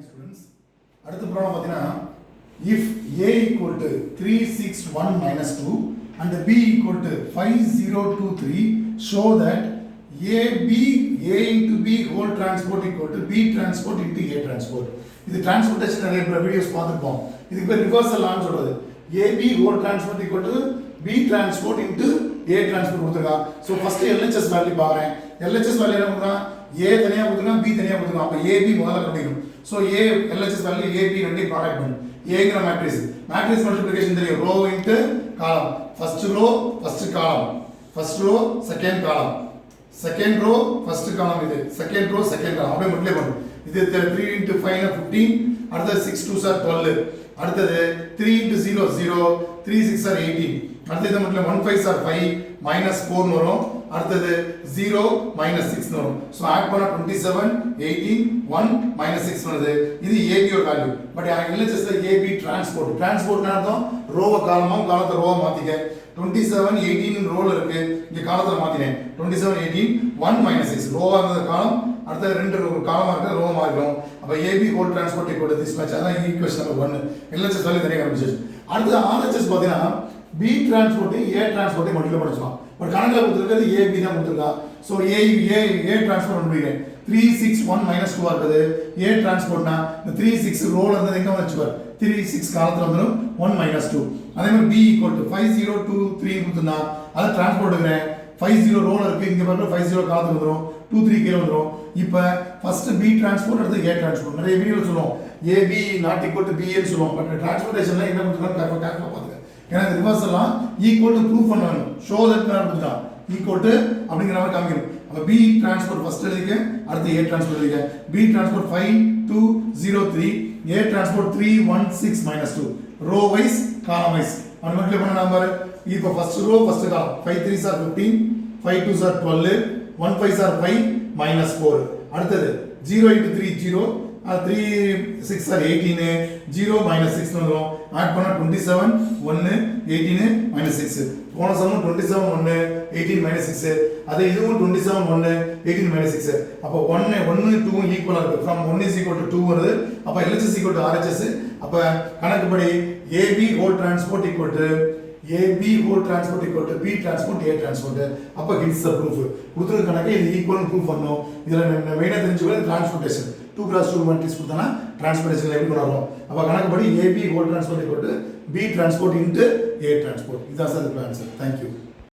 morning students. அடுத்த problem பார்த்தீங்கன்னா if a equal to 361 minus 2 and b equal to 5023 show that a into b whole transport equal to b transport into a transport. இது transportation நிறைய videos பார்த்துருப்போம். இதுக்கு பேர் reversal லான்னு சொல்றது. ab whole transport equal to b transport into a transport கொடுத்துருக்கா. So first LHS value பார்க்குறேன். LHS value என்ன கொடுக்குறா? a தனியாக கொடுத்துருக்கா, b தனியாக கொடுத்துருக்கா. அப்போ ab முதல்ல கண்டுபிடிக்கணும். So a LHS value ab ரெண்டையும் ப்ராடக்ட் பண்ணு. ஏங்கிற மேட்ரிக்ஸ் மல்டிப்ளிகேஷன் தெரியும். Row into column. First row first column, first row second column, second row first column, இது செகண்ட் ரோ செகண்ட் காலம் அப்படியே மல்டிப்ளை பண்ணும். இது 3 into 5 னா 15, அடுத்தது 6 2s are 12, அடுத்தது 3 into 0 0, 3 6 are 18, அடுத்தது மட்டும் 1 5s are 5 minus 4 னு வரும், அடுத்தது 0 minus 6 னு வரும். சோ ஆட் பண்ணா 27 18 1 minus 6 வருது. இது AB ஓட வேல்யூ. பட் LHS ல AB டிரான்ஸ்போர்ட் அர்த்தம் ரோவ காலமா காலத்தை ரோவ மாத்திக்க. 27 18 னு ரோல இருக்கு, இங்க காலத்துல மாத்தினேன். 27 18 1 minus 6 ரோவா இருந்த காலம், அடுத்த ரெண்டு காலமா இருக்க ரோவா மாறிடும். அப்ப AB whole transport equal to this match. அதான் ஈக்குவேஷன் நம்பர் 1. LHS வேல்யூ தனியா கண்டுபிடிச்சு. அடுத்து RHS பாத்தீங்கன்னா B transport A transport multiply பண்ணிடலாம். பட் கணக்குல கொடுத்திருக்கிறது AB தான் கொடுத்திருக்கா. சோ A டிரான்ஸ்போர்ட் கண்டுபிடிக்கிறேன். 3 6 1 minus 2 இருக்குது. A டிரான்ஸ்போர்ட்னா இந்த 3 6 ரோல இருந்து எங்க வந்துச்சு பார். 3 6 காலத்துல வந்துரும் 1 minus 2. அதே மாதிரி B equal to 5023 கொடுத்தனா அத டிரான்ஸ்போர்ட் எடுக்கறேன். 50 ரோல இருக்கு, இங்க பாருங்க 50 காலத்துல வந்துரும் 23 கீழ வந்துரும். இப்போ ஃபர்ஸ்ட் B டிரான்ஸ்போர்ட் அடுத்து A டிரான்ஸ்போர்ட். நிறைய வீடியோல சொல்லுவோம் AB not equal to B ன்னு சொல்லுவோம். பட் டிரான்ஸ்போர்ட்டேஷன்ல என்ன பண்றாங்க கரெக்ட்டா பாருங்க. ஏன்னா இந்த ரிவர்சல்லாம் ஈக்குவல் டு ப்ரூவ் பண்ணணும். ஷோ தட் நான் கொடுத்துட்டான் ஈக்குவல் டு அப்படிங்கற மாதிரி காமிக்கணும். அப்ப B டிரான்ஸ்போர்ட் ஃபர்ஸ்ட் எழுதிக்க, அடுத்து A டிரான்ஸ்போர்ட் எழுதிக்க. B transport 5 2 0 3, A transport 3 1 6 minus 2. Row wise column wise அந்த மாதிரி பண்ண நம்பர். இப்போ ஃபர்ஸ்ட் ரோ ஃபர்ஸ்ட் காலம் 5 3s are 15, 5 2s are 12, 1 5s are 5 minus 4. அடுத்தது 0 into 3 0, 3 6 are 18, 0 minus 6 வந்துரும். ஆட் பண்ணா 27 1 18 minus 6. போன சமம் 27 1 18 minus 6. அதே இதுவும் 27 1 18 minus 6. அப்ப 1 1 2 ஈக்குவலா இருக்கு. from 1 is equal to 2 வருது. அப்ப LHS equal to RHS. அப்ப கணக்குப்படி AB whole transport equal to B transport A transport. அப்ப hits the proof. கொடுத்திருக்க கணக்கு இது ஈக்குவல் ப்ரூஃப் பண்ணனும். இதுல மெயினா தெரிஞ்சுக்கிறது டிரான்ஸ்போர்ட்டேஷன். 2x2 மேட்ரிக்ஸ் கொடுத்தனா டிரான்ஸ்போர்ட்டேஷன்ல எப்படி வரும். அப்ப கணக்குப்படி AB whole transport equal to B transport into A transport. இதான் சார் ஆன்சர். Thank you.